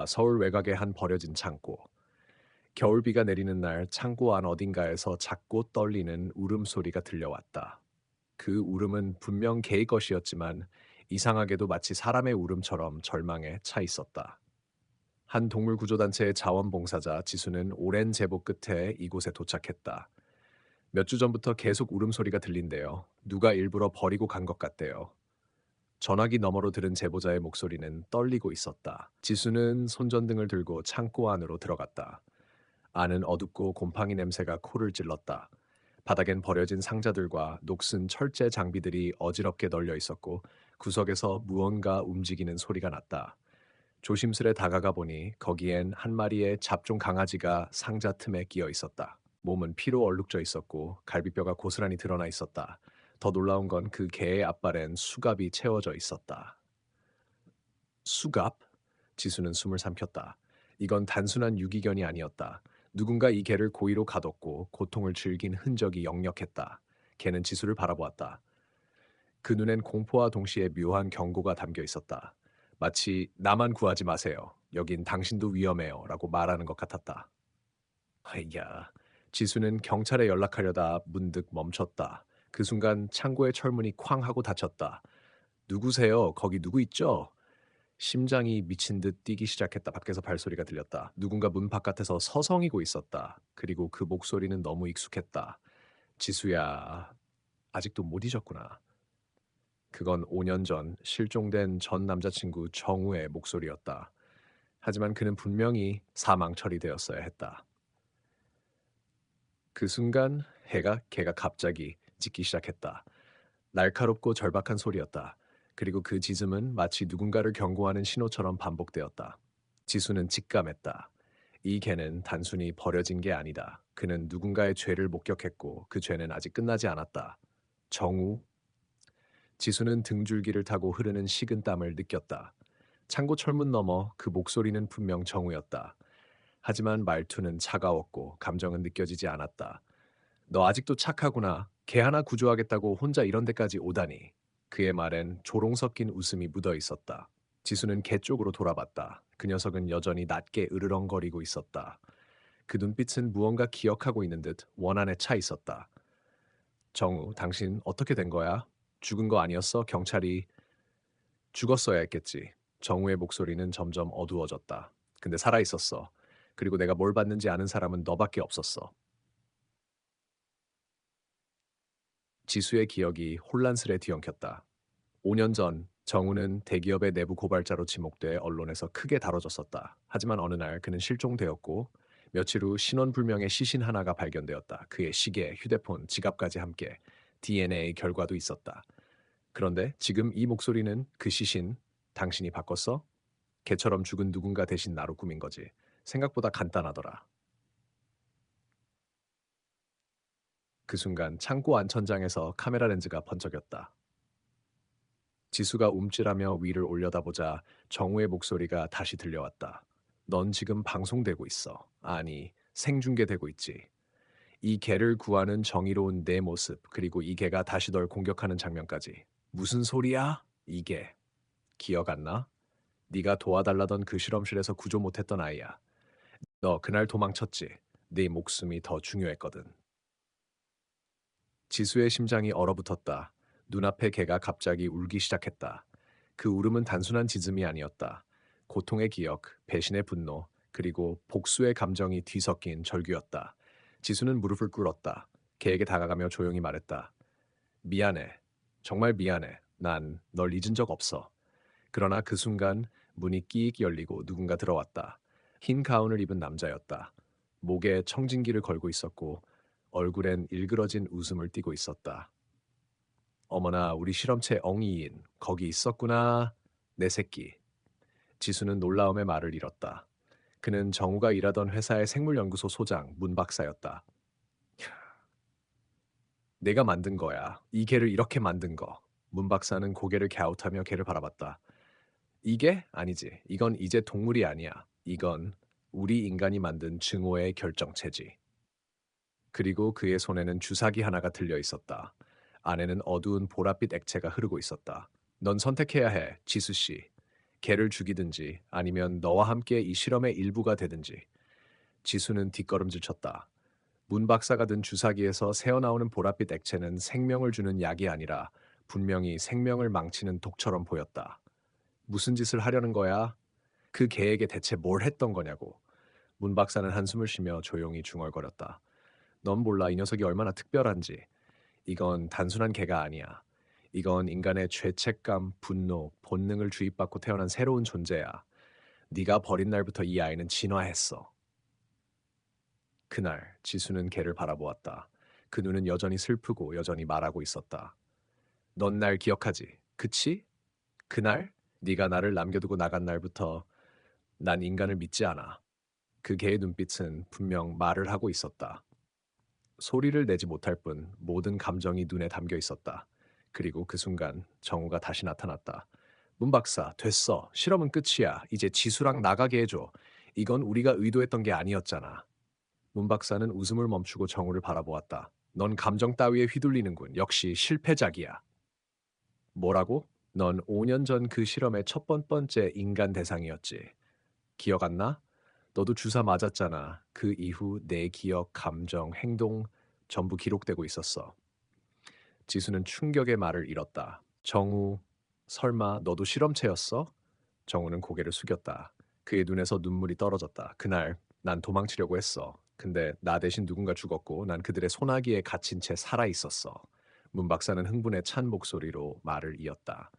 서울 외곽의 한 버려진 창고. 겨울비가 내리는 날 창고 안 어딘가에서 작고 떨리는 울음소리가 들려왔다. 그 울음은 분명 개의 것이었지만 이상하게도 마치 사람의 울음처럼 절망에 차 있었다. 한 동물구조단체의 자원봉사자 지수는 오랜 제보 끝에 이곳에 도착했다. 몇 주 전부터 계속 울음소리가 들린대요. 누가 일부러 버리고 간 것 같대요. 전화기 너머로 들은 제보자의 목소리는 떨리고 있었다. 지수는 손전등을 들고 창고 안으로 들어갔다. 안은 어둡고 곰팡이 냄새가 코를 찔렀다. 바닥엔 버려진 상자들과 녹슨 철제 장비들이 어지럽게 널려 있었고 구석에서 무언가 움직이는 소리가 났다. 조심스레 다가가 보니 거기엔 한 마리의 잡종 강아지가 상자 틈에 끼어 있었다. 몸은 피로 얼룩져 있었고 갈비뼈가 고스란히 드러나 있었다. 더 놀라운 건 그 개의 앞발엔 수갑이 채워져 있었다. 수갑? 지수는 숨을 삼켰다. 이건 단순한 유기견이 아니었다. 누군가 이 개를 고의로 가뒀고 고통을 즐긴 흔적이 역력했다. 개는 지수를 바라보았다. 그 눈엔 공포와 동시에 묘한 경고가 담겨 있었다. 마치 나만 구하지 마세요. 여긴 당신도 위험해요. 라고 말하는 것 같았다. 아이야. 지수는 경찰에 연락하려다 문득 멈췄다. 그 순간 창고의 철문이 쾅 하고 닫혔다. 누구세요? 거기 누구 있죠? 심장이 미친 듯 뛰기 시작했다. 밖에서 발소리가 들렸다. 누군가 문 바깥에서 서성이고 있었다. 그리고 그 목소리는 너무 익숙했다. 지수야, 아직도 못 잊었구나. 그건 5년 전 실종된 전 남자친구 정우의 목소리였다. 하지만 그는 분명히 사망 처리되었어야 했다. 그 순간 개가 갑자기 짖기 시작했다. 날카롭고 절박한 소리였다. 그리고 그 짖음은 마치 누군가를 경고하는 신호처럼 반복되었다. 지수는 직감했다. 이 개는 단순히 버려진 게 아니다. 그는 누군가의 죄를 목격했고 그 죄는 아직 끝나지 않았다. 정우? 지수는 등줄기를 타고 흐르는 식은 땀을 느꼈다. 창고 철문 너머 그 목소리는 분명 정우였다. 하지만 말투는 차가웠고 감정은 느껴지지 않았다. 너 아직도 착하구나. 개 하나 구조하겠다고 혼자 이런 데까지 오다니. 그의 말엔 조롱 섞인 웃음이 묻어 있었다. 지수는 개 쪽으로 돌아봤다. 그 녀석은 여전히 낮게 으르렁거리고 있었다. 그 눈빛은 무언가 기억하고 있는 듯 원한에 차 있었다. 정우, 당신 어떻게 된 거야? 죽은 거 아니었어? 경찰이 죽었어야 했겠지. 정우의 목소리는 점점 어두워졌다. 근데 살아 있었어. 그리고 내가 뭘 받는지 아는 사람은 너밖에 없었어. 지수의 기억이 혼란스레 뒤엉켰다. 5년 전 정우는 대기업의 내부 고발자로 지목돼 언론에서 크게 다뤄졌었다. 하지만 어느 날 그는 실종되었고 며칠 후 신원불명의 시신 하나가 발견되었다. 그의 시계, 휴대폰, 지갑까지 함께 DNA 결과도 있었다. 그런데 지금 이 목소리는 그 시신 당신이 바꿨어? 개처럼 죽은 누군가 대신 나로 꾸민 거지. 생각보다 간단하더라. 그 순간 창고 안천장에서 카메라 렌즈가 번쩍였다. 지수가 움찔하며 위를 올려다보자 정우의 목소리가 다시 들려왔다. 넌 지금 방송되고 있어. 아니, 생중계되고 있지. 이 개를 구하는 정의로운 내 모습, 그리고 이 개가 다시 널 공격하는 장면까지. 무슨 소리야? 이게. 기억 안 나? 네가 도와달라던 그 실험실에서 구조 못했던 아이야. 너 그날 도망쳤지. 네 목숨이 더 중요했거든. 지수의 심장이 얼어붙었다. 눈앞의 개가 갑자기 울기 시작했다. 그 울음은 단순한 짖음이 아니었다. 고통의 기억, 배신의 분노, 그리고 복수의 감정이 뒤섞인 절규였다. 지수는 무릎을 꿇었다. 개에게 다가가며 조용히 말했다. 미안해. 정말 미안해. 난 널 잊은 적 없어. 그러나 그 순간 문이 끼익 열리고 누군가 들어왔다. 흰 가운을 입은 남자였다. 목에 청진기를 걸고 있었고 얼굴엔 일그러진 웃음을 띠고 있었다. 어머나 우리 실험체 엉이인 거기 있었구나. 내 새끼. 지수는 놀라움에 말을 잃었다. 그는 정우가 일하던 회사의 생물연구소 소장 문 박사였다. 내가 만든 거야. 이 개를 이렇게 만든 거. 문 박사는 고개를 갸웃하며 개를 바라봤다. 이게? 아니지. 이건 이제 동물이 아니야. 이건 우리 인간이 만든 증오의 결정체지. 그리고 그의 손에는 주사기 하나가 들려 있었다. 안에는 어두운 보랏빛 액체가 흐르고 있었다. 넌 선택해야 해, 지수 씨. 개를 죽이든지 아니면 너와 함께 이 실험의 일부가 되든지. 지수는 뒷걸음질 쳤다. 문 박사가 든 주사기에서 새어나오는 보랏빛 액체는 생명을 주는 약이 아니라 분명히 생명을 망치는 독처럼 보였다. 무슨 짓을 하려는 거야? 그 개에게 대체 뭘 했던 거냐고. 문 박사는 한숨을 쉬며 조용히 중얼거렸다. 넌 몰라 이 녀석이 얼마나 특별한지. 이건 단순한 개가 아니야. 이건 인간의 죄책감, 분노, 본능을 주입받고 태어난 새로운 존재야. 네가 버린 날부터 이 아이는 진화했어. 그날 지수는 개를 바라보았다. 그 눈은 여전히 슬프고 여전히 말하고 있었다. 넌 날 기억하지? 그치? 그날 네가 나를 남겨두고 나간 날부터 난 인간을 믿지 않아. 그 개의 눈빛은 분명 말을 하고 있었다. 소리를 내지 못할 뿐 모든 감정이 눈에 담겨 있었다. 그리고 그 순간 정우가 다시 나타났다. 문 박사, 됐어. 실험은 끝이야. 이제 지수랑 나가게 해줘. 이건 우리가 의도했던 게 아니었잖아. 문 박사는 웃음을 멈추고 정우를 바라보았다. 넌 감정 따위에 휘둘리는군. 역시 실패작이야. 뭐라고? 넌 5년 전 그 실험의 첫 번째 인간 대상이었지. 기억 안 나? 너도 주사 맞았잖아. 그 이후 내 기억, 감정, 행동 전부 기록되고 있었어. 지수는 충격의 말을 잃었다. 정우, 설마 너도 실험체였어? 정우는 고개를 숙였다. 그의 눈에서 눈물이 떨어졌다. 그날 난 도망치려고 했어. 근데 나 대신 누군가 죽었고 난 그들의 소나기에 갇힌 채 살아 있었어. 문 박사는 흥분에 찬 목소리로 말을 이었다.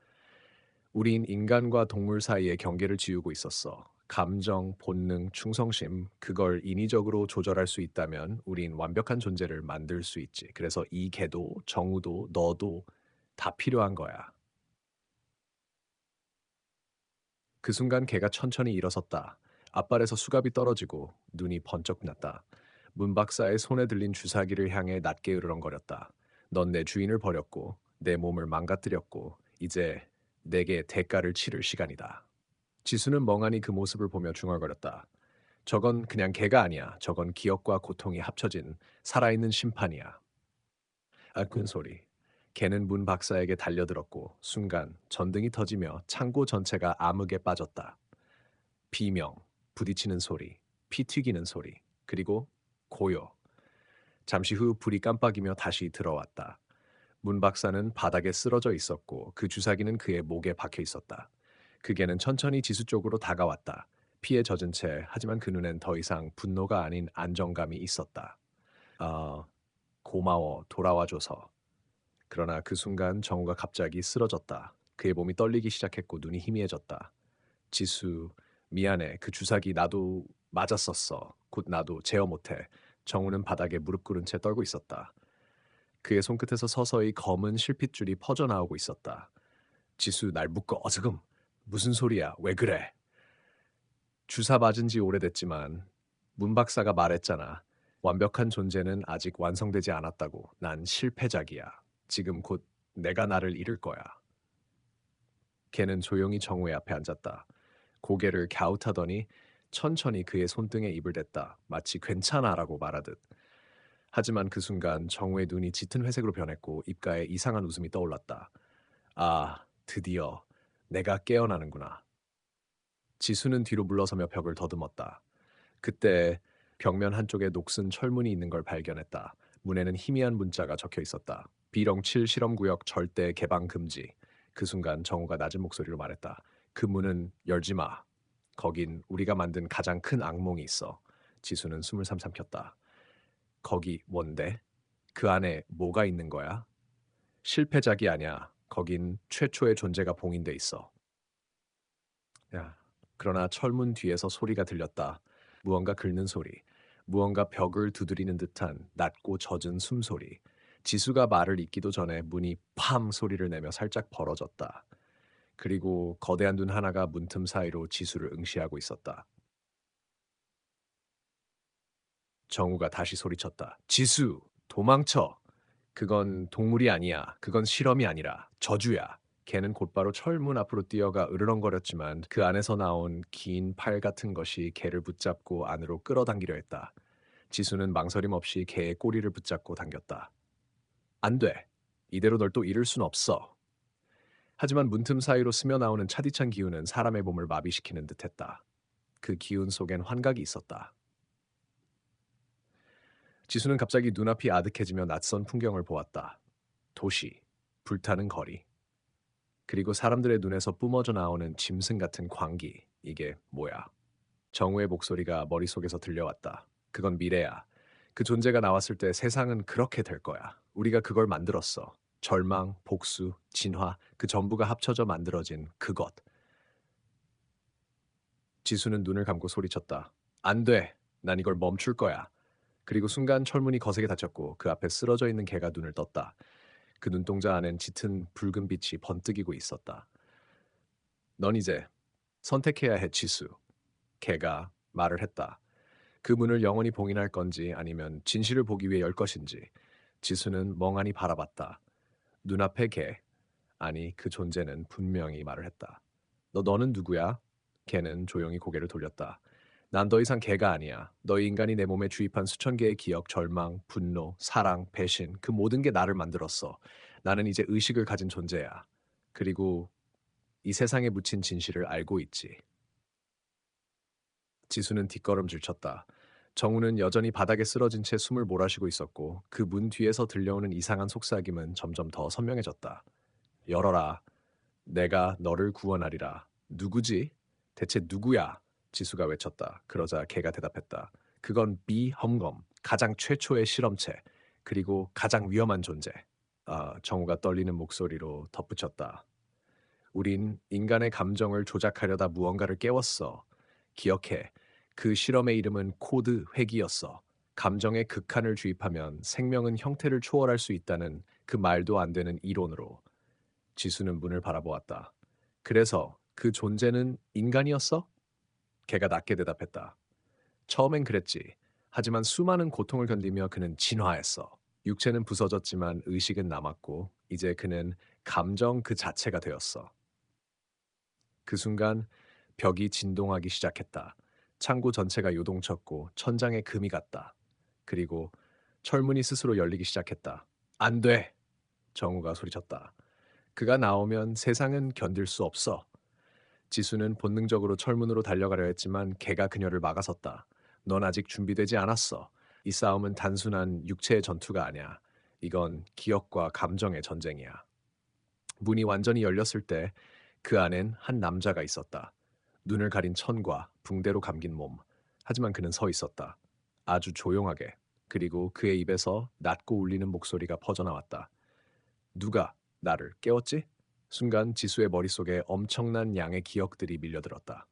우린 인간과 동물 사이의 경계를 지우고 있었어. 감정, 본능, 충성심, 그걸 인위적으로 조절할 수 있다면 우린 완벽한 존재를 만들 수 있지. 그래서 이 개도, 정우도, 너도 다 필요한 거야. 그 순간 개가 천천히 일어섰다. 앞발에서 수갑이 떨어지고 눈이 번쩍 났다. 문 박사의 손에 들린 주사기를 향해 낮게 으르렁거렸다. 넌 내 주인을 버렸고 내 몸을 망가뜨렸고 이제 내게 대가를 치를 시간이다. 지수는 멍하니 그 모습을 보며 중얼거렸다. 저건 그냥 개가 아니야. 저건 기억과 고통이 합쳐진 살아있는 심판이야. 아, 큰 소리. 개는 문 박사에게 달려들었고 순간 전등이 터지며 창고 전체가 암흑에 빠졌다. 비명, 부딪히는 소리, 피 튀기는 소리, 그리고 고요. 잠시 후 불이 깜빡이며 다시 들어왔다. 문 박사는 바닥에 쓰러져 있었고 그 주사기는 그의 목에 박혀 있었다. 그 개는 천천히 지수 쪽으로 다가왔다. 피에 젖은 채 하지만 그 눈엔 더 이상 분노가 아닌 안정감이 있었다. 아, 고마워 돌아와줘서. 그러나 그 순간 정우가 갑자기 쓰러졌다. 그의 몸이 떨리기 시작했고 눈이 희미해졌다. 지수, 미안해. 그 주사기 나도 맞았었어. 곧 나도 제어 못해. 정우는 바닥에 무릎 꿇은 채 떨고 있었다. 그의 손끝에서 서서히 검은 실핏줄이 퍼져나오고 있었다. 지수 날 묶어 어스금. 무슨 소리야? 왜 그래? 주사 맞은 지 오래됐지만 문 박사가 말했잖아. 완벽한 존재는 아직 완성되지 않았다고. 난 실패작이야. 지금 곧 내가 나를 잃을 거야. 걔는 조용히 정우의 앞에 앉았다. 고개를 갸웃하더니 천천히 그의 손등에 입을 댔다. 마치 괜찮아라고 말하듯. 하지만 그 순간 정우의 눈이 짙은 회색으로 변했고 입가에 이상한 웃음이 떠올랐다. 아, 드디어 내가 깨어나는구나. 지수는 뒤로 물러서며 벽을 더듬었다. 그때 벽면 한쪽에 녹슨 철문이 있는 걸 발견했다. 문에는 희미한 문자가 적혀 있었다. 비렁칠 실험구역 절대 개방 금지. 그 순간 정우가 낮은 목소리로 말했다. 그 문은 열지 마. 거긴 우리가 만든 가장 큰 악몽이 있어. 지수는 숨을 삼삼켰다. 거기 뭔데? 그 안에 뭐가 있는 거야? 실패작이 아니야. 거긴 최초의 존재가 봉인돼 있어. 야. 그러나 철문 뒤에서 소리가 들렸다. 무언가 긁는 소리. 무언가 벽을 두드리는 듯한 낮고 젖은 숨소리. 지수가 말을 잇기도 전에 문이 팜 소리를 내며 살짝 벌어졌다. 그리고 거대한 눈 하나가 문틈 사이로 지수를 응시하고 있었다. 정우가 다시 소리쳤다. 지수, 도망쳐. 그건 동물이 아니야. 그건 실험이 아니라 저주야. 걔는 곧바로 철문 앞으로 뛰어가 으르렁거렸지만 그 안에서 나온 긴 팔 같은 것이 걔를 붙잡고 안으로 끌어당기려 했다. 지수는 망설임 없이 개의 꼬리를 붙잡고 당겼다. 안 돼. 이대로 널 또 잃을 순 없어. 하지만 문틈 사이로 스며 나오는 차디찬 기운은 사람의 몸을 마비시키는 듯했다. 그 기운 속엔 환각이 있었다. 지수는 갑자기 눈앞이 아득해지며 낯선 풍경을 보았다. 도시, 불타는 거리, 그리고 사람들의 눈에서 뿜어져 나오는 짐승 같은 광기. 이게 뭐야? 정우의 목소리가 머릿속에서 들려왔다. 그건 미래야. 그 존재가 나왔을 때 세상은 그렇게 될 거야. 우리가 그걸 만들었어. 절망, 복수, 진화, 그 전부가 합쳐져 만들어진 그것. 지수는 눈을 감고 소리쳤다. 안 돼. 난 이걸 멈출 거야. 그리고 순간 철문이 거세게 닫혔고 그 앞에 쓰러져 있는 개가 눈을 떴다. 그 눈동자 안엔 짙은 붉은 빛이 번뜩이고 있었다. 넌 이제 선택해야 해, 지수. 개가 말을 했다. 그 문을 영원히 봉인할 건지 아니면 진실을 보기 위해 열 것인지. 지수는 멍하니 바라봤다. 눈앞의 개, 아니 그 존재는 분명히 말을 했다. 너는 누구야? 개는 조용히 고개를 돌렸다. 난 더 이상 개가 아니야. 너희 인간이 내 몸에 주입한 수천 개의 기억, 절망, 분노, 사랑, 배신, 그 모든 게 나를 만들었어. 나는 이제 의식을 가진 존재야. 그리고 이 세상에 묻힌 진실을 알고 있지. 지수는 뒷걸음질 쳤다. 정우는 여전히 바닥에 쓰러진 채 숨을 몰아쉬고 있었고 그 문 뒤에서 들려오는 이상한 속삭임은 점점 더 선명해졌다. 열어라. 내가 너를 구원하리라. 누구지? 대체 누구야? 지수가 외쳤다. 그러자 개가 대답했다. 그건 비험검, 가장 최초의 실험체, 그리고 가장 위험한 존재. 정우가 떨리는 목소리로 덧붙였다. 우린 인간의 감정을 조작하려다 무언가를 깨웠어. 기억해. 그 실험의 이름은 코드 회귀였어. 감정의 극한을 주입하면 생명은 형태를 초월할 수 있다는 그 말도 안 되는 이론으로. 지수는 문을 바라보았다. 그래서 그 존재는 인간이었어? 걔가 낮게 대답했다. 처음엔 그랬지. 하지만 수많은 고통을 견디며 그는 진화했어. 육체는 부서졌지만 의식은 남았고 이제 그는 감정 그 자체가 되었어. 그 순간 벽이 진동하기 시작했다. 창고 전체가 요동쳤고 천장에 금이 갔다. 그리고 철문이 스스로 열리기 시작했다. 안 돼! 정우가 소리쳤다. 그가 나오면 세상은 견딜 수 없어. 지수는 본능적으로 철문으로 달려가려 했지만 개가 그녀를 막아섰다. 넌 아직 준비되지 않았어. 이 싸움은 단순한 육체의 전투가 아니야. 이건 기억과 감정의 전쟁이야. 문이 완전히 열렸을 때 그 안엔 한 남자가 있었다. 눈을 가린 천과 붕대로 감긴 몸. 하지만 그는 서 있었다. 아주 조용하게. 그리고 그의 입에서 낮고 울리는 목소리가 퍼져나왔다. 누가 나를 깨웠지? 순간 지수의 머릿속에 엄청난 양의 기억들이 밀려들었다.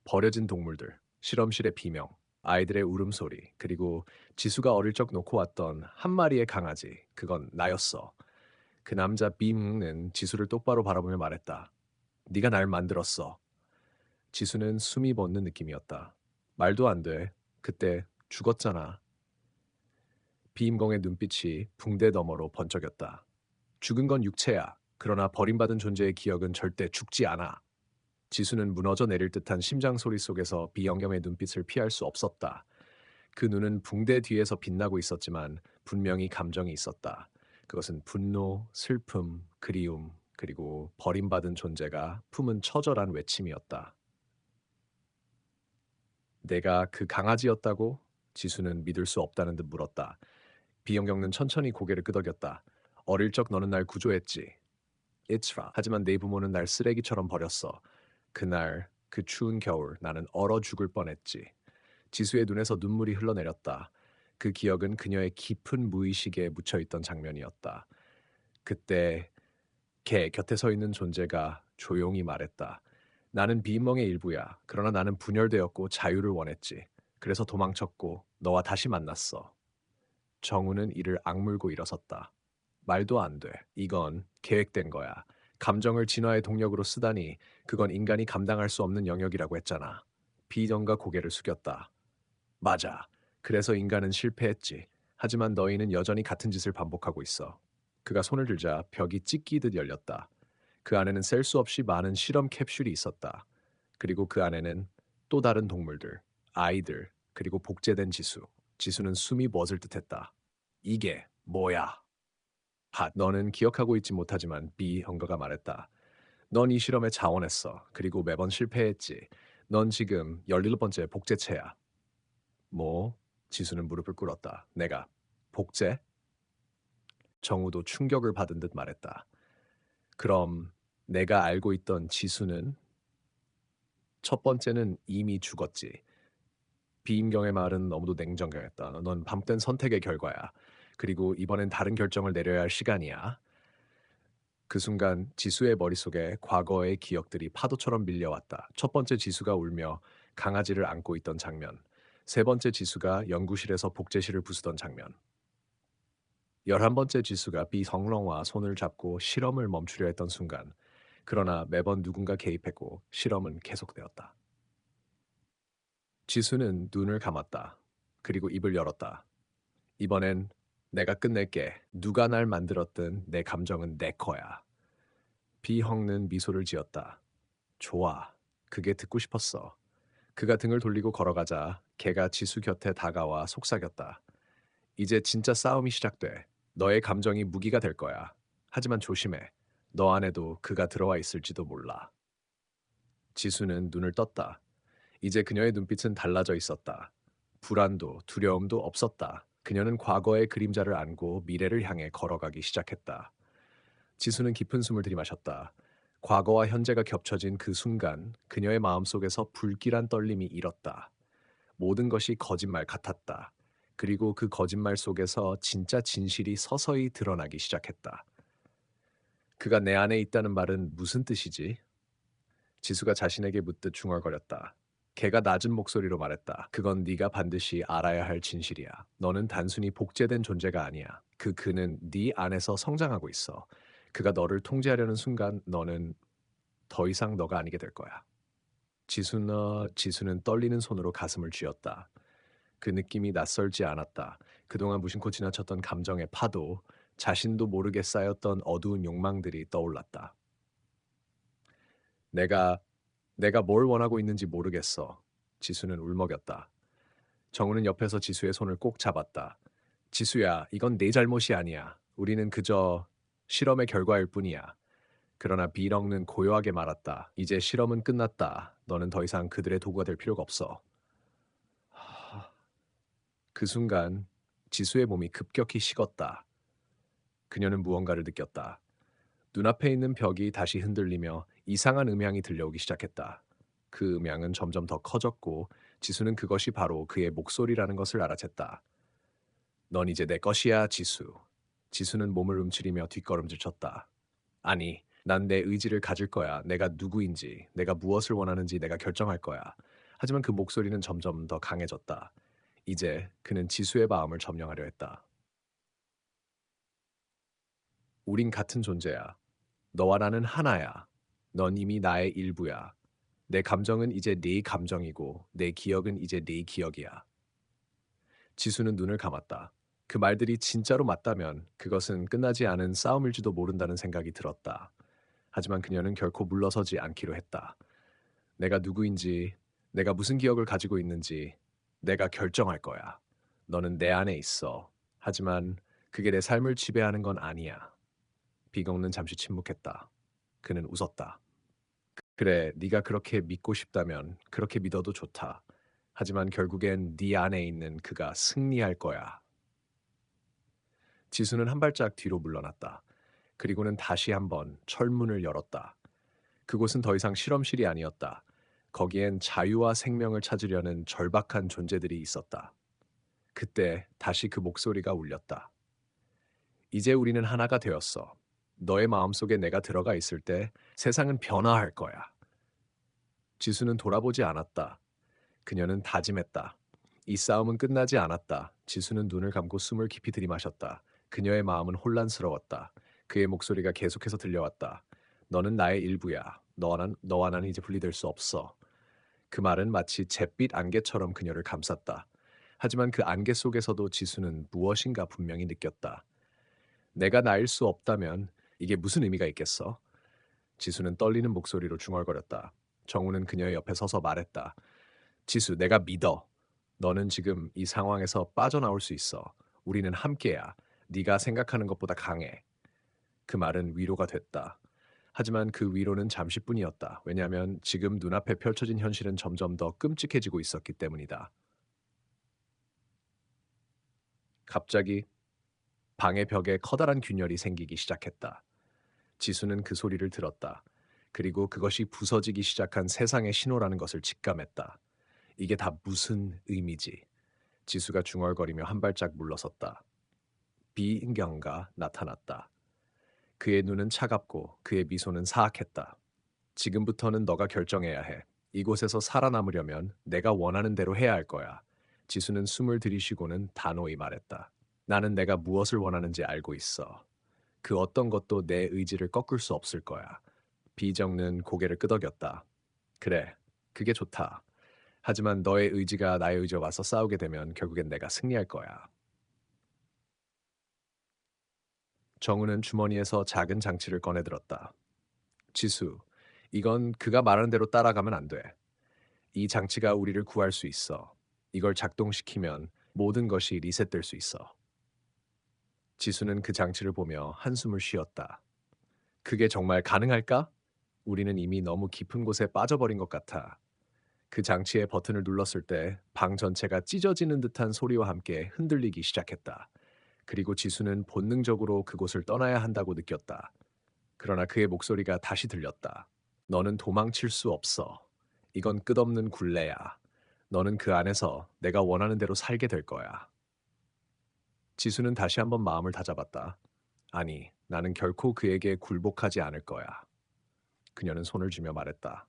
버려진 동물들, 실험실의 비명, 아이들의 울음소리, 그리고 지수가 어릴 적 놓고 왔던 한 마리의 강아지. 그건 나였어. 그 남자 빔은 지수를 똑바로 바라보며 말했다. 네가 날 만들었어. 지수는 숨이 멎는 느낌이었다. 말도 안 돼. 그때 죽었잖아. 비임공의 눈빛이 붕대 너머로 번쩍였다. 죽은 건 육체야. 그러나 버림받은 존재의 기억은 절대 죽지 않아. 지수는 무너져 내릴 듯한 심장 소리 속에서 비영겸의 눈빛을 피할 수 없었다. 그 눈은 붕대 뒤에서 빛나고 있었지만 분명히 감정이 있었다. 그것은 분노, 슬픔, 그리움, 그리고 버림받은 존재가 품은 처절한 외침이었다. 내가 그 강아지였다고? 지수는 믿을 수 없다는 듯 물었다. 비영경은 천천히 고개를 끄덕였다. 어릴 적 너는 날 구조했지. It's right. 하지만 내 부모는 날 쓰레기처럼 버렸어. 그날, 그 추운 겨울, 나는 얼어 죽을 뻔했지. 지수의 눈에서 눈물이 흘러내렸다. 그 기억은 그녀의 깊은 무의식에 묻혀있던 장면이었다. 그때 걔 곁에 서 있는 존재가 조용히 말했다. 나는 비인멍의 일부야. 그러나 나는 분열되었고 자유를 원했지. 그래서 도망쳤고 너와 다시 만났어. 정우는 이를 악물고 일어섰다. 말도 안 돼. 이건 계획된 거야. 감정을 진화의 동력으로 쓰다니 그건 인간이 감당할 수 없는 영역이라고 했잖아. 비정가 고개를 숙였다. 맞아. 그래서 인간은 실패했지. 하지만 너희는 여전히 같은 짓을 반복하고 있어. 그가 손을 들자 벽이 찢기듯 열렸다. 그 안에는 셀 수 없이 많은 실험 캡슐이 있었다. 그리고 그 안에는 또 다른 동물들, 아이들, 그리고 복제된 지수. 지수는 숨이 멎을 듯했다. 이게 뭐야? 너는 기억하고 있지 못하지만 비 헝거가 말했다. 넌 이 실험에 자원했어. 그리고 매번 실패했지. 넌 지금 17번째 복제체야. 뭐? 지수는 무릎을 꿇었다. 내가 복제? 정우도 충격을 받은 듯 말했다. 그럼 내가 알고 있던 지수는 첫 번째는 이미 죽었지. 비임경의 말은 너무도 냉정하였다. 넌 밤된 선택의 결과야. 그리고 이번엔 다른 결정을 내려야 할 시간이야. 그 순간 지수의 머릿속에 과거의 기억들이 파도처럼 밀려왔다. 첫 번째 지수가 울며 강아지를 안고 있던 장면. 세 번째 지수가 연구실에서 복제실을 부수던 장면. 11번째 지수가 비성렁와 손을 잡고 실험을 멈추려 했던 순간. 그러나 매번 누군가 개입했고 실험은 계속되었다. 지수는 눈을 감았다. 그리고 입을 열었다. 이번엔 내가 끝낼게. 누가 날 만들었든 내 감정은 내 거야. 비형는 미소를 지었다. 좋아. 그게 듣고 싶었어. 그가 등을 돌리고 걸어가자 걔가 지수 곁에 다가와 속삭였다. 이제 진짜 싸움이 시작돼. 너의 감정이 무기가 될 거야. 하지만 조심해. 너 안에도 그가 들어와 있을지도 몰라. 지수는 눈을 떴다. 이제 그녀의 눈빛은 달라져 있었다. 불안도 두려움도 없었다. 그녀는 과거의 그림자를 안고 미래를 향해 걸어가기 시작했다. 지수는 깊은 숨을 들이마셨다. 과거와 현재가 겹쳐진 그 순간 그녀의 마음속에서 불길한 떨림이 일었다. 모든 것이 거짓말 같았다. 그리고 그 거짓말 속에서 진짜 진실이 서서히 드러나기 시작했다. 그가 내 안에 있다는 말은 무슨 뜻이지? 지수가 자신에게 묻듯 중얼거렸다. 걔가 낮은 목소리로 말했다. 그건 네가 반드시 알아야 할 진실이야. 너는 단순히 복제된 존재가 아니야. 그는 네 안에서 성장하고 있어. 그가 너를 통제하려는 순간 너는 더 이상 너가 아니게 될 거야. 지수는 떨리는 손으로 가슴을 쥐었다. 그 느낌이 낯설지 않았다. 그동안 무심코 지나쳤던 감정의 파도, 자신도 모르게 쌓였던 어두운 욕망들이 떠올랐다. 내가 내가 뭘 원하고 있는지 모르겠어. 지수는 울먹였다. 정우는 옆에서 지수의 손을 꼭 잡았다. 지수야, 이건 내 잘못이 아니야. 우리는 그저 실험의 결과일 뿐이야. 그러나 비렁는 고요하게 말았다. 이제 실험은 끝났다. 너는 더 이상 그들의 도구가 될 필요가 없어. 하, 그 순간 지수의 몸이 급격히 식었다. 그녀는 무언가를 느꼈다. 눈앞에 있는 벽이 다시 흔들리며 이상한 음향이 들려오기 시작했다. 그 음향은 점점 더 커졌고 지수는 그것이 바로 그의 목소리라는 것을 알아챘다. 넌 이제 내 것이야, 지수. 지수는 몸을 움츠리며 뒷걸음질 쳤다. 아니, 난 내 의지를 가질 거야. 내가 누구인지, 내가 무엇을 원하는지 내가 결정할 거야. 하지만 그 목소리는 점점 더 강해졌다. 이제 그는 지수의 마음을 점령하려 했다. 우린 같은 존재야. 너와 나는 하나야. 넌 이미 나의 일부야. 내 감정은 이제 네 감정이고 내 기억은 이제 네 기억이야. 지수는 눈을 감았다. 그 말들이 진짜로 맞다면 그것은 끝나지 않은 싸움일지도 모른다는 생각이 들었다. 하지만 그녀는 결코 물러서지 않기로 했다. 내가 누구인지, 내가 무슨 기억을 가지고 있는지 내가 결정할 거야. 너는 내 안에 있어. 하지만 그게 내 삶을 지배하는 건 아니야. 비공는 잠시 침묵했다. 그는 웃었다. 그래, 네가 그렇게 믿고 싶다면 그렇게 믿어도 좋다. 하지만 결국엔 네 안에 있는 그가 승리할 거야. 지수는 한 발짝 뒤로 물러났다. 그리고는 다시 한번 철문을 열었다. 그곳은 더 이상 실험실이 아니었다. 거기엔 자유와 생명을 찾으려는 절박한 존재들이 있었다. 그때 다시 그 목소리가 울렸다. 이제 우리는 하나가 되었어. 너의 마음속에 내가 들어가 있을 때 세상은 변화할 거야. 지수는 돌아보지 않았다. 그녀는 다짐했다. 이 싸움은 끝나지 않았다. 지수는 눈을 감고 숨을 깊이 들이마셨다. 그녀의 마음은 혼란스러웠다. 그의 목소리가 계속해서 들려왔다. 너는 나의 일부야. 너와 나는 이제 분리될 수 없어. 그 말은 마치 잿빛 안개처럼 그녀를 감쌌다. 하지만 그 안개 속에서도 지수는 무엇인가 분명히 느꼈다. 내가 나일 수 없다면 이게 무슨 의미가 있겠어? 지수는 떨리는 목소리로 중얼거렸다. 정우는 그녀의 옆에 서서 말했다. 지수, 내가 믿어. 너는 지금 이 상황에서 빠져나올 수 있어. 우리는 함께야. 네가 생각하는 것보다 강해. 그 말은 위로가 됐다. 하지만 그 위로는 잠시뿐이었다. 왜냐하면 지금 눈앞에 펼쳐진 현실은 점점 더 끔찍해지고 있었기 때문이다. 갑자기 방의 벽에 커다란 균열이 생기기 시작했다. 지수는 그 소리를 들었다. 그리고 그것이 부서지기 시작한 세상의 신호라는 것을 직감했다. 이게 다 무슨 의미지? 지수가 중얼거리며 한 발짝 물러섰다. 비인경가 나타났다. 그의 눈은 차갑고 그의 미소는 사악했다. 지금부터는 너가 결정해야 해. 이곳에서 살아남으려면 내가 원하는 대로 해야 할 거야. 지수는 숨을 들이쉬고는 단호히 말했다. 나는 내가 무엇을 원하는지 알고 있어. 그 어떤 것도 내 의지를 꺾을 수 없을 거야. 비정는 고개를 끄덕였다. 그래, 그게 좋다. 하지만 너의 의지가 나의 의지와 와서 싸우게 되면 결국엔 내가 승리할 거야. 정우는 주머니에서 작은 장치를 꺼내 들었다. 지수, 이건 그가 말하는 대로 따라가면 안 돼. 이 장치가 우리를 구할 수 있어. 이걸 작동시키면 모든 것이 리셋될 수 있어. 지수는 그 장치를 보며 한숨을 쉬었다. 그게 정말 가능할까? 우리는 이미 너무 깊은 곳에 빠져버린 것 같아. 그 장치의 버튼을 눌렀을 때 방 전체가 찢어지는 듯한 소리와 함께 흔들리기 시작했다. 그리고 지수는 본능적으로 그곳을 떠나야 한다고 느꼈다. 그러나 그의 목소리가 다시 들렸다. 너는 도망칠 수 없어. 이건 끝없는 굴레야. 너는 그 안에서 내가 원하는 대로 살게 될 거야. 지수는 다시 한번 마음을 다잡았다. 아니, 나는 결코 그에게 굴복하지 않을 거야. 그녀는 손을 쥐며 말했다.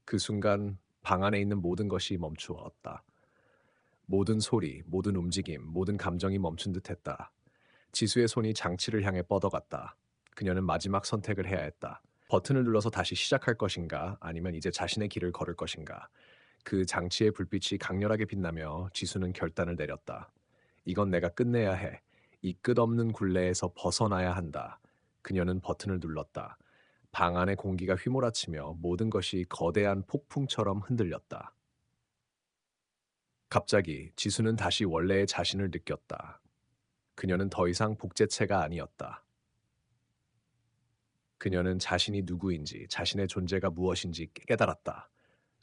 그 순간 방 안에 있는 모든 것이 멈추었다. 모든 소리, 모든 움직임, 모든 감정이 멈춘 듯했다. 지수의 손이 장치를 향해 뻗어갔다. 그녀는 마지막 선택을 해야 했다. 버튼을 눌러서 다시 시작할 것인가, 아니면 이제 자신의 길을 걸을 것인가. 그 장치의 불빛이 강렬하게 빛나며 지수는 결단을 내렸다. 이건 내가 끝내야 해. 이 끝없는 굴레에서 벗어나야 한다. 그녀는 버튼을 눌렀다. 방 안의 공기가 휘몰아치며 모든 것이 거대한 폭풍처럼 흔들렸다. 갑자기 지수는 다시 원래의 자신을 느꼈다. 그녀는 더 이상 복제체가 아니었다. 그녀는 자신이 누구인지, 자신의 존재가 무엇인지 깨달았다.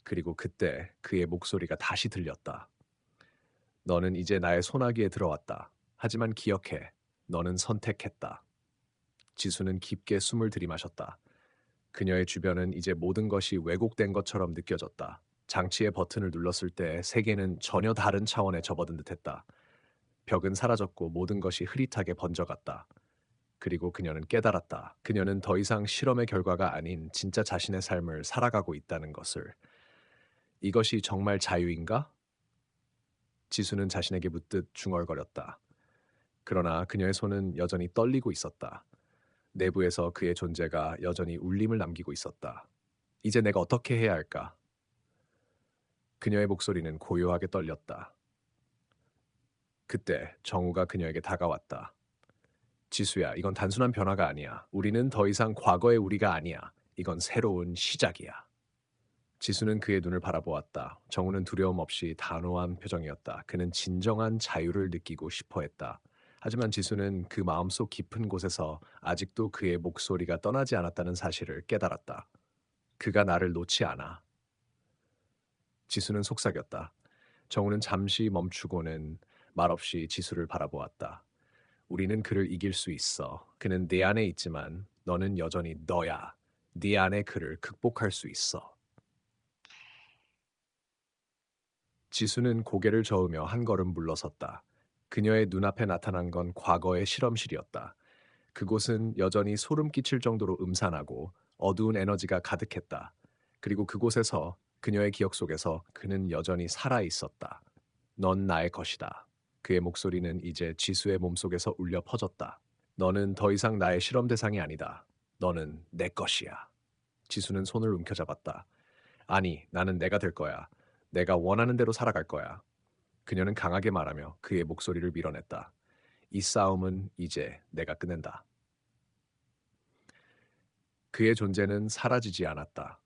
그리고 그때 그의 목소리가 다시 들렸다. 너는 이제 나의 소나기에 들어왔다. 하지만 기억해. 너는 선택했다. 지수는 깊게 숨을 들이마셨다. 그녀의 주변은 이제 모든 것이 왜곡된 것처럼 느껴졌다. 장치의 버튼을 눌렀을 때 세계는 전혀 다른 차원에 접어든 듯했다. 벽은 사라졌고 모든 것이 흐릿하게 번져갔다. 그리고 그녀는 깨달았다. 그녀는 더 이상 실험의 결과가 아닌 진짜 자신의 삶을 살아가고 있다는 것을. 이것이 정말 자유인가? 지수는 자신에게 묻듯 중얼거렸다. 그러나 그녀의 손은 여전히 떨리고 있었다. 내부에서 그의 존재가 여전히 울림을 남기고 있었다. 이제 내가 어떻게 해야 할까? 그녀의 목소리는 고요하게 떨렸다. 그때 정우가 그녀에게 다가왔다. 지수야, 이건 단순한 변화가 아니야. 우리는 더 이상 과거의 우리가 아니야. 이건 새로운 시작이야. 지수는 그의 눈을 바라보았다. 정우는 두려움 없이 단호한 표정이었다. 그는 진정한 자유를 느끼고 싶어 했다. 하지만 지수는 그 마음속 깊은 곳에서 아직도 그의 목소리가 떠나지 않았다는 사실을 깨달았다. 그가 나를 놓지 않아. 지수는 속삭였다. 정우는 잠시 멈추고는 말없이 지수를 바라보았다. 우리는 그를 이길 수 있어. 그는 네 안에 있지만 너는 여전히 너야. 네 안에 그를 극복할 수 있어. 지수는 고개를 저으며 한 걸음 물러섰다. 그녀의 눈앞에 나타난 건 과거의 실험실이었다. 그곳은 여전히 소름 끼칠 정도로 음산하고 어두운 에너지가 가득했다. 그리고 그곳에서 그녀의 기억 속에서 그는 여전히 살아 있었다. 넌 나의 것이다. 그의 목소리는 이제 지수의 몸속에서 울려 퍼졌다. 너는 더 이상 나의 실험 대상이 아니다. 너는 내 것이야. 지수는 손을 움켜잡았다. 아니, 나는 내가 될 거야. 내가 원하는 대로 살아갈 거야. 그녀는 강하게 말하며 그의 목소리를 밀어냈다. 이 싸움은 이제 내가 끝낸다. 그의 존재는 사라지지 않았다.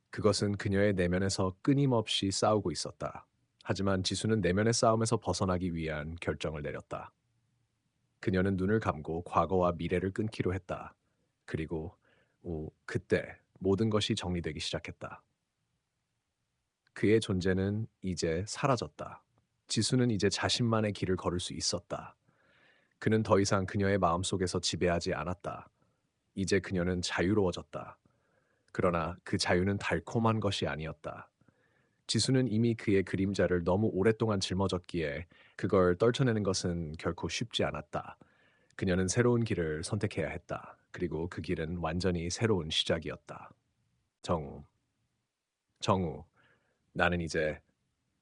그것은 그녀의 내면에서 끊임없이 싸우고 있었다. 하지만 지수는 내면의 싸움에서 벗어나기 위한 결정을 내렸다. 그녀는 눈을 감고 과거와 미래를 끊기로 했다. 그리고 그때 모든 것이 정리되기 시작했다. 그의 존재는 이제 사라졌다. 지수는 이제 자신만의 길을 걸을 수 있었다. 그는 더 이상 그녀의 마음속에서 지배하지 않았다. 이제 그녀는 자유로워졌다. 그러나 그 자유는 달콤한 것이 아니었다. 지수는 이미 그의 그림자를 너무 오랫동안 짊어졌기에 그걸 떨쳐내는 것은 결코 쉽지 않았다. 그녀는 새로운 길을 선택해야 했다. 그리고 그 길은 완전히 새로운 시작이었다. 정우, 정우, 나는 이제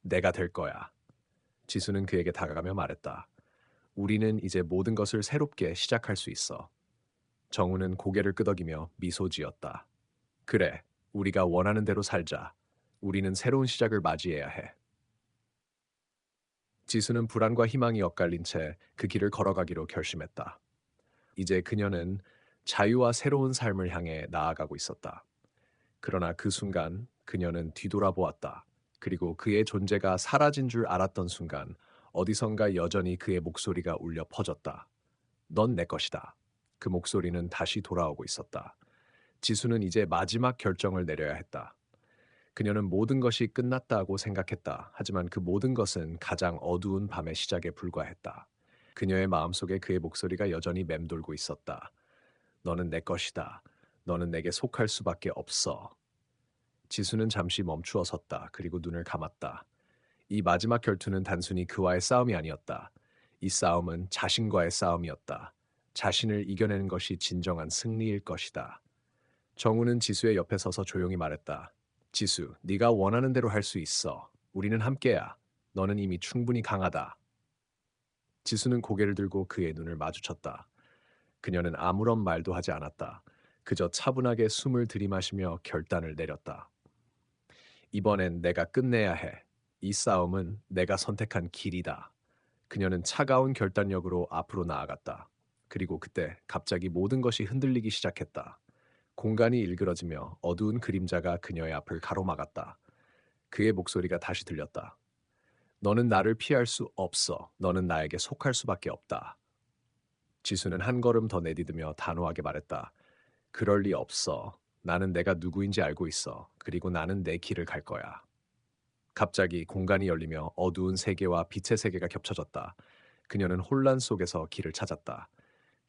내가 될 거야. 지수는 그에게 다가가며 말했다. 우리는 이제 모든 것을 새롭게 시작할 수 있어. 정우는 고개를 끄덕이며 미소 지었다. 그래, 우리가 원하는 대로 살자. 우리는 새로운 시작을 맞이해야 해. 지수는 불안과 희망이 엇갈린 채 그 길을 걸어가기로 결심했다. 이제 그녀는 자유와 새로운 삶을 향해 나아가고 있었다. 그러나 그 순간 그녀는 뒤돌아보았다. 그리고 그의 존재가 사라진 줄 알았던 순간 어디선가 여전히 그의 목소리가 울려 퍼졌다. 넌 내 것이다. 그 목소리는 다시 돌아오고 있었다. 지수는 이제 마지막 결정을 내려야 했다. 그녀는 모든 것이 끝났다고 생각했다. 하지만 그 모든 것은 가장 어두운 밤의 시작에 불과했다. 그녀의 마음속에 그의 목소리가 여전히 맴돌고 있었다. 너는 내 것이다. 너는 내게 속할 수밖에 없어. 지수는 잠시 멈추어 섰다. 그리고 눈을 감았다. 이 마지막 결투는 단순히 그와의 싸움이 아니었다. 이 싸움은 자신과의 싸움이었다. 자신을 이겨내는 것이 진정한 승리일 것이다. 정우는 지수의 옆에 서서 조용히 말했다. 지수, 네가 원하는 대로 할 수 있어. 우리는 함께야. 너는 이미 충분히 강하다. 지수는 고개를 들고 그의 눈을 마주쳤다. 그녀는 아무런 말도 하지 않았다. 그저 차분하게 숨을 들이마시며 결단을 내렸다. 이번엔 내가 끝내야 해. 이 싸움은 내가 선택한 길이다. 그녀는 차가운 결단력으로 앞으로 나아갔다. 그리고 그때 갑자기 모든 것이 흔들리기 시작했다. 공간이 일그러지며 어두운 그림자가 그녀의 앞을 가로막았다. 그의 목소리가 다시 들렸다. 너는 나를 피할 수 없어. 너는 나에게 속할 수밖에 없다. 지수는 한 걸음 더 내디디며 단호하게 말했다. 그럴 리 없어. 나는 내가 누구인지 알고 있어. 그리고 나는 내 길을 갈 거야. 갑자기 공간이 열리며 어두운 세계와 빛의 세계가 겹쳐졌다. 그녀는 혼란 속에서 길을 찾았다.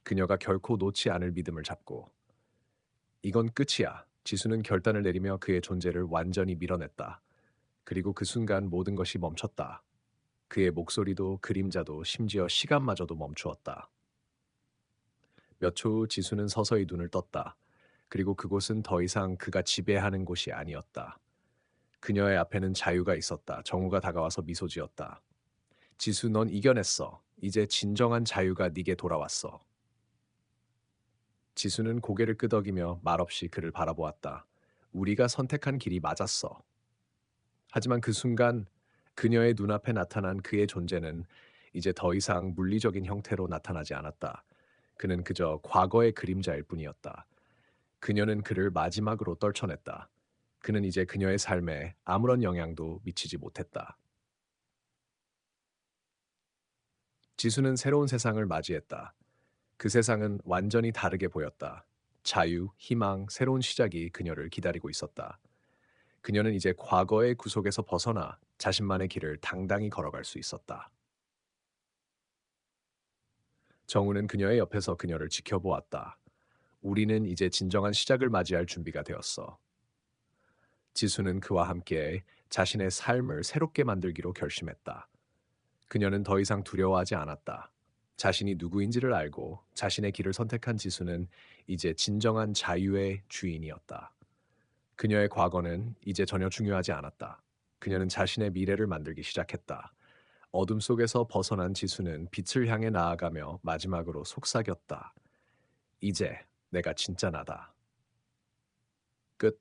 그녀가 결코 놓지 않을 믿음을 잡고. 이건 끝이야. 지수는 결단을 내리며 그의 존재를 완전히 밀어냈다. 그리고 그 순간 모든 것이 멈췄다. 그의 목소리도 그림자도 심지어 시간마저도 멈추었다. 몇 초 후 지수는 서서히 눈을 떴다. 그리고 그곳은 더 이상 그가 지배하는 곳이 아니었다. 그녀의 앞에는 자유가 있었다. 정우가 다가와서 미소 지었다. 지수, 넌 이겨냈어. 이제 진정한 자유가 네게 돌아왔어. 지수는 고개를 끄덕이며 말없이 그를 바라보았다. 우리가 선택한 길이 맞았어. 하지만 그 순간 그녀의 눈앞에 나타난 그의 존재는 이제 더 이상 물리적인 형태로 나타나지 않았다. 그는 그저 과거의 그림자일 뿐이었다. 그녀는 그를 마지막으로 떨쳐냈다. 그는 이제 그녀의 삶에 아무런 영향도 미치지 못했다. 지수는 새로운 세상을 맞이했다. 그 세상은 완전히 다르게 보였다. 자유, 희망, 새로운 시작이 그녀를 기다리고 있었다. 그녀는 이제 과거의 구속에서 벗어나 자신만의 길을 당당히 걸어갈 수 있었다. 정우는 그녀의 옆에서 그녀를 지켜보았다. 우리는 이제 진정한 시작을 맞이할 준비가 되었어. 지수는 그와 함께 자신의 삶을 새롭게 만들기로 결심했다. 그녀는 더 이상 두려워하지 않았다. 자신이 누구인지를 알고 자신의 길을 선택한 지수는 이제 진정한 자유의 주인이었다. 그녀의 과거는 이제 전혀 중요하지 않았다. 그녀는 자신의 미래를 만들기 시작했다. 어둠 속에서 벗어난 지수는 빛을 향해 나아가며 마지막으로 속삭였다. 이제 내가 진짜 나다. 끝.